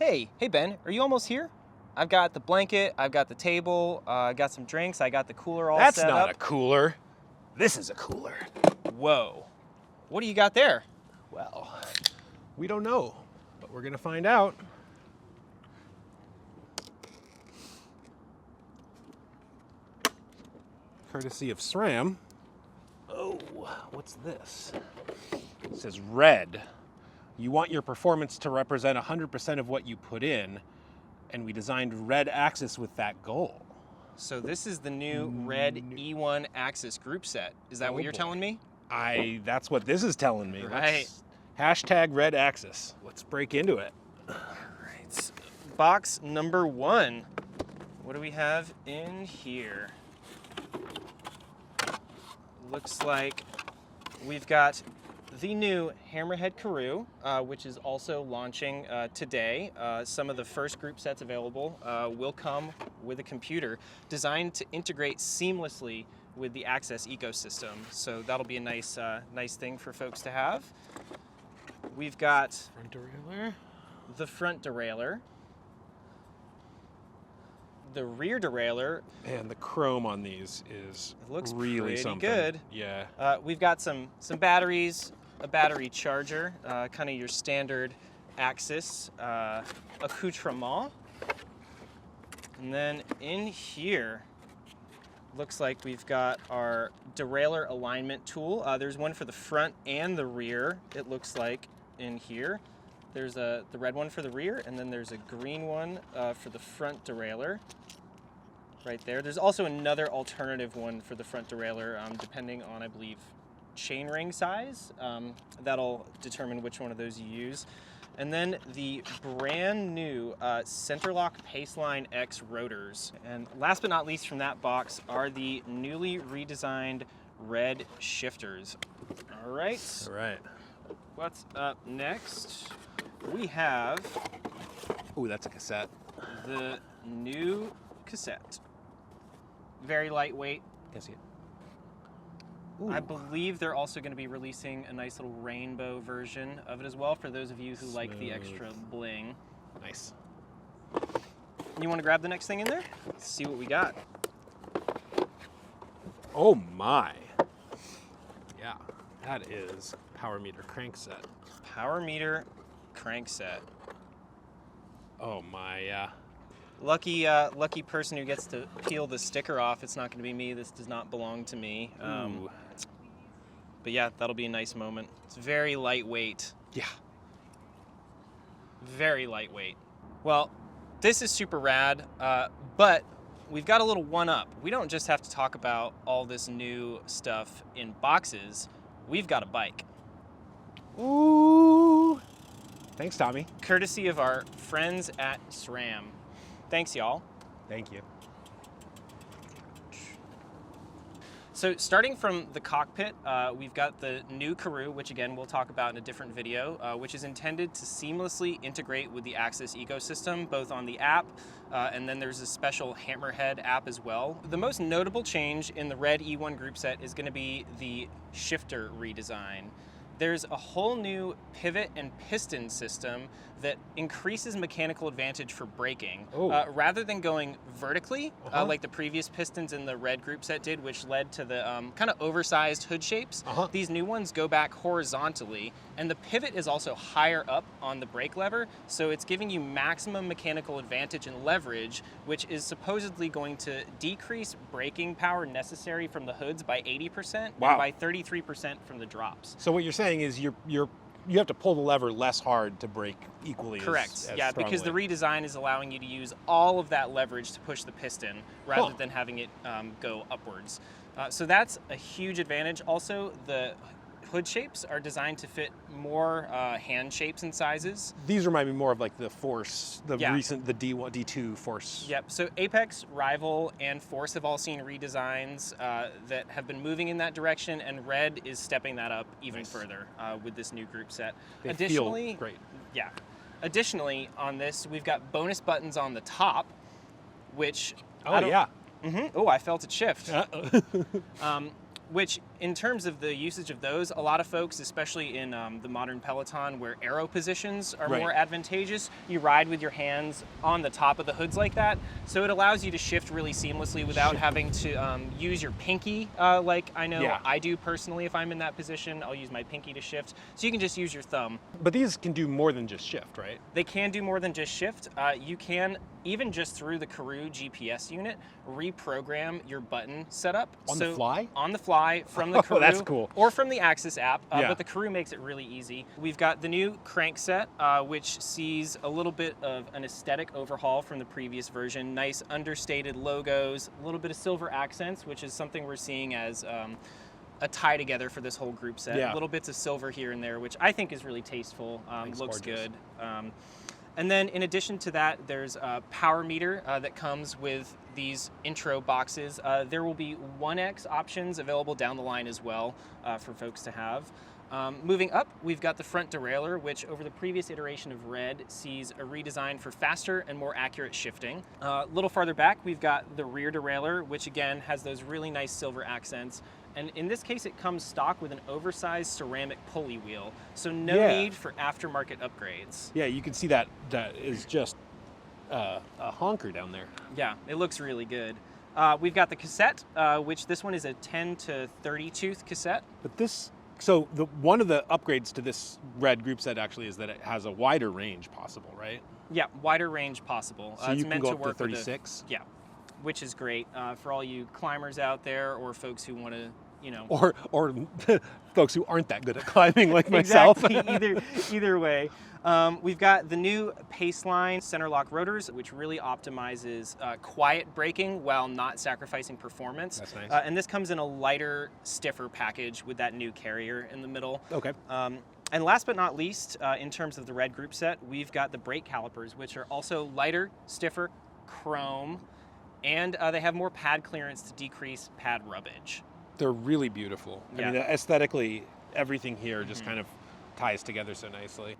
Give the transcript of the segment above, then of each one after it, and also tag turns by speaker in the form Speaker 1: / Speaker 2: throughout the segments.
Speaker 1: Hey Ben, are you almost here? I've got the blanket, I've got the table, I got some drinks, I got the cooler all
Speaker 2: That's
Speaker 1: set up.
Speaker 2: not a cooler. This is a cooler.
Speaker 1: Whoa. What do you got there?
Speaker 2: Well, we don't know, but we're gonna find out. Courtesy of SRAM. Oh, what's this? It says RED. You want your performance to represent 100% of what you put in, and we designed RED AXS with that goal.
Speaker 1: So this is the new RED E1 Axis group set. Is that what you're telling me?
Speaker 2: That's what this is telling me.
Speaker 1: Right.
Speaker 2: Hashtag RED AXS. Let's break into it.
Speaker 1: All right. Box number 1. What do we have in here? Looks like we've got the new Hammerhead Karoo, which is also launching today. Some of the first group sets available will come with a computer designed to integrate seamlessly with the Access ecosystem. So that'll be a nice thing for folks to have. We've got
Speaker 2: Front derailleur.
Speaker 1: the front derailleur, the rear derailleur.
Speaker 2: And the chrome on these is
Speaker 1: Looks
Speaker 2: really
Speaker 1: pretty
Speaker 2: something.
Speaker 1: good.
Speaker 2: Yeah.
Speaker 1: We've got some batteries, a battery charger, kind of your standard Axis accoutrement. And then in here, looks like we've got our derailleur alignment tool. There's one for the front and the rear, it looks like, in here. There's the red one for the rear, and then there's a green one for the front derailleur. Right there. There's also another alternative one for the front derailleur, depending on, I believe, chainring size. That'll determine which one of those you use. And then the brand new Centerlock Paceline X rotors. And last but not least from that box are the newly redesigned RED shifters. All right.
Speaker 2: All right.
Speaker 1: What's up next? We have
Speaker 2: Ooh, that's a cassette.
Speaker 1: the new cassette. Very lightweight.
Speaker 2: Can I see it?
Speaker 1: I believe they're also going to be releasing a nice little rainbow version of it as well for those of you who like the extra bling.
Speaker 2: Nice.
Speaker 1: You want to grab the next thing in there? Let's see what we got.
Speaker 2: Oh my. Yeah, that is power meter crank set.
Speaker 1: Power meter crank set.
Speaker 2: Oh my, yeah.
Speaker 1: Lucky person who gets to peel the sticker off. It's not going to be me. This does not belong to me. But yeah, that'll be a nice moment. It's very lightweight.
Speaker 2: Yeah.
Speaker 1: Very lightweight. Well, this is super rad, but we've got a little one-up. We don't just have to talk about all this new stuff in boxes. We've got a bike.
Speaker 2: Ooh. Thanks, Tommy.
Speaker 1: Courtesy of our friends at SRAM. Thanks, y'all.
Speaker 2: Thank you.
Speaker 1: So starting from the cockpit, we've got the new Karoo, which again we'll talk about in a different video, which is intended to seamlessly integrate with the Axis ecosystem, both on the app, and then there's a special Hammerhead app as well. The most notable change in the RED E1 group set is going to be the shifter redesign. There's a whole new pivot and piston system that increases mechanical advantage for braking. Rather than going vertically, like the previous pistons in the RED group set did, which led to the kind of oversized hood shapes, these new ones go back horizontally, and the pivot is also higher up on the brake lever, so it's giving you maximum mechanical advantage and leverage, which is supposedly going to decrease braking power necessary from the hoods by 80% and by 33% from the drops.
Speaker 2: So what you're saying is you have to pull the lever less hard to brake equally.
Speaker 1: Correct.
Speaker 2: As
Speaker 1: Yeah,
Speaker 2: strongly.
Speaker 1: because the redesign is allowing you to use all of that leverage to push the piston rather than having it go upwards. So that's a huge advantage. Also, the hood shapes are designed to fit more hand shapes and sizes.
Speaker 2: These remind me more of like the Force, the recent, the D2 Force.
Speaker 1: Yep, so Apex, Rival, and Force have all seen redesigns that have been moving in that direction, and RED is stepping that up even further with this new group set.
Speaker 2: They
Speaker 1: Additionally,
Speaker 2: feel great.
Speaker 1: Yeah. Additionally, on this, we've got bonus buttons on the top, which
Speaker 2: Oh, yeah.
Speaker 1: Oh, I felt it shift. which in terms of the usage of those, a lot of folks, especially in the modern Peloton where aero positions are more advantageous, you ride with your hands on the top of the hoods like that. So it allows you to shift really seamlessly without having to use your pinky like I know I do personally. If I'm in that position, I'll use my pinky to shift. So you can just use your thumb.
Speaker 2: But these can do more than just shift, right?
Speaker 1: They can do more than just shift. You can, even just through the Karoo GPS unit, reprogram your button setup.
Speaker 2: On the fly?
Speaker 1: On the fly from the Karoo.
Speaker 2: That's cool.
Speaker 1: Or from the Axis app, but the Karoo makes it really easy. We've got the new crank set, which sees a little bit of an aesthetic overhaul from the previous version. Nice understated logos, a little bit of silver accents, which is something we're seeing as a tie together for this whole group set. Little bits of silver here and there, which I think is really tasteful, looks good. And then in addition to that, there's a power meter that comes with these intro boxes. There will be 1X options available down the line as well for folks to have. Moving up, we've got the front derailleur, which over the previous iteration of RED sees a redesign for faster and more accurate shifting. A little farther back, we've got the rear derailleur, which again has those really nice silver accents. And in this case, it comes stock with an oversized ceramic pulley wheel, so no need for aftermarket upgrades.
Speaker 2: Yeah, you can see that is just a honker down there.
Speaker 1: Yeah, it looks really good. We've got the cassette, which this one is a 10 to 30 tooth cassette.
Speaker 2: But so one of the upgrades to this RED group set actually is that it has a wider range possible, right?
Speaker 1: Yeah, wider range possible.
Speaker 2: So you can go up to 36?
Speaker 1: Yeah, which is great for all you climbers out there or folks who want to, you know.
Speaker 2: Or folks who aren't that good at climbing like myself.
Speaker 1: Exactly, either way. We've got the new Paceline center lock rotors, which really optimizes quiet braking while not sacrificing performance.
Speaker 2: That's nice.
Speaker 1: And this comes in a lighter, stiffer package with that new carrier in the middle.
Speaker 2: Okay.
Speaker 1: And last but not least, in terms of the RED group set, we've got the brake calipers, which are also lighter, stiffer, chrome, and they have more pad clearance to decrease pad rubbage.
Speaker 2: They're really beautiful. I mean, aesthetically, everything here just kind of ties together so nicely.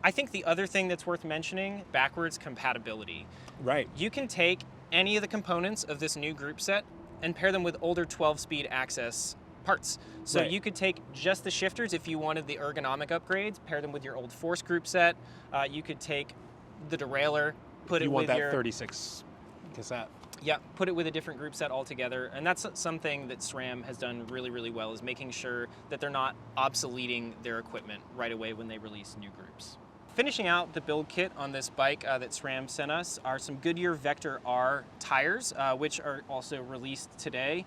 Speaker 1: I think the other thing that's worth mentioning, backwards compatibility.
Speaker 2: Right.
Speaker 1: You can take any of the components of this new group set and pair them with older 12-speed access parts. So you could take just the shifters if you wanted the ergonomic upgrades, pair them with your old Force group set. You could take the derailleur, put it with your...
Speaker 2: You want that 36 cassette.
Speaker 1: Yeah, put it with a different group set altogether. And that's something that SRAM has done really, really well, is making sure that they're not obsoleting their equipment right away when they release new groups. Finishing out the build kit on this bike that SRAM sent us are some Goodyear Vector R tires, which are also released today.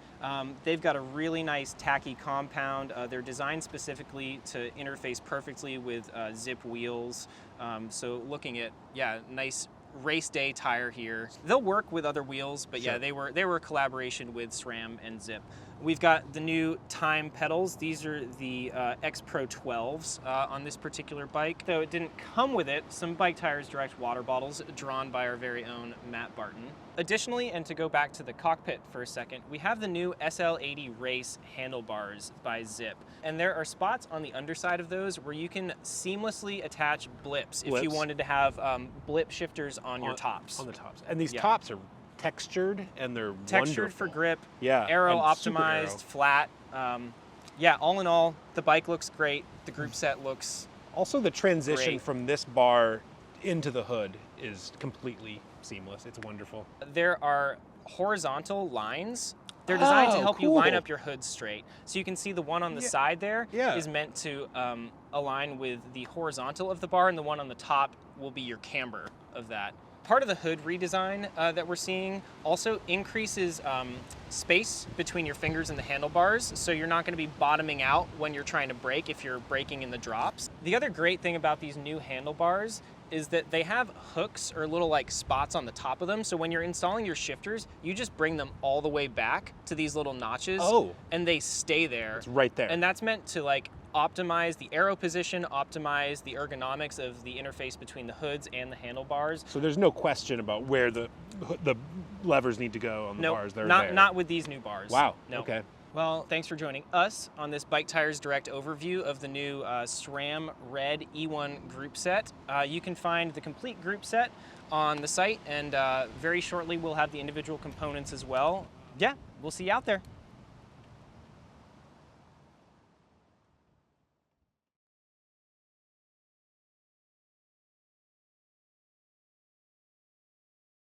Speaker 1: They've got a really nice tacky compound. They're designed specifically to interface perfectly with Zipp wheels. So looking at, nice race day tire here. They'll work with other wheels, but they were a collaboration with SRAM and Zipp. We've got the new Time pedals. These are the X Pro 12s on this particular bike. Though it didn't come with it, some Bike Tires Direct water bottles drawn by our very own Matt Barton. Additionally, and to go back to the cockpit for a second, we have the new SL80 Race Handlebars by Zipp. And there are spots on the underside of those where you can seamlessly attach blips if you wanted to have blip shifters on your tops.
Speaker 2: On the tops. And these tops are textured and they're
Speaker 1: textured
Speaker 2: wonderful.
Speaker 1: For grip,
Speaker 2: aero
Speaker 1: optimized, flat. All in all, the bike looks great. The group set looks
Speaker 2: also the transition
Speaker 1: great.
Speaker 2: From this bar into the hood is completely seamless. It's wonderful.
Speaker 1: There are horizontal lines. They're designed to help you line up your hood straight. So you can see the one on the side there is meant to align with the horizontal of the bar, and the one on the top will be your camber of that. Part of the hood redesign that we're seeing also increases space between your fingers and the handlebars, so you're not going to be bottoming out when you're trying to brake if you're braking in the drops. The other great thing about these new handlebars is that they have hooks or little like spots on the top of them, so when you're installing your shifters, you just bring them all the way back to these little notches, and they stay there.
Speaker 2: It's right there.
Speaker 1: And that's meant to like optimize the aero position, optimize the ergonomics of the interface between the hoods and the handlebars.
Speaker 2: So there's no question about where the levers need to go on the bars. They're there.
Speaker 1: Not with these new bars.
Speaker 2: Wow.
Speaker 1: No.
Speaker 2: Okay.
Speaker 1: Well, thanks for joining us on this Bike Tires Direct overview of the new SRAM RED E1 group set. You can find the complete group set on the site, and very shortly we'll have the individual components as well. Yeah, we'll see you out there.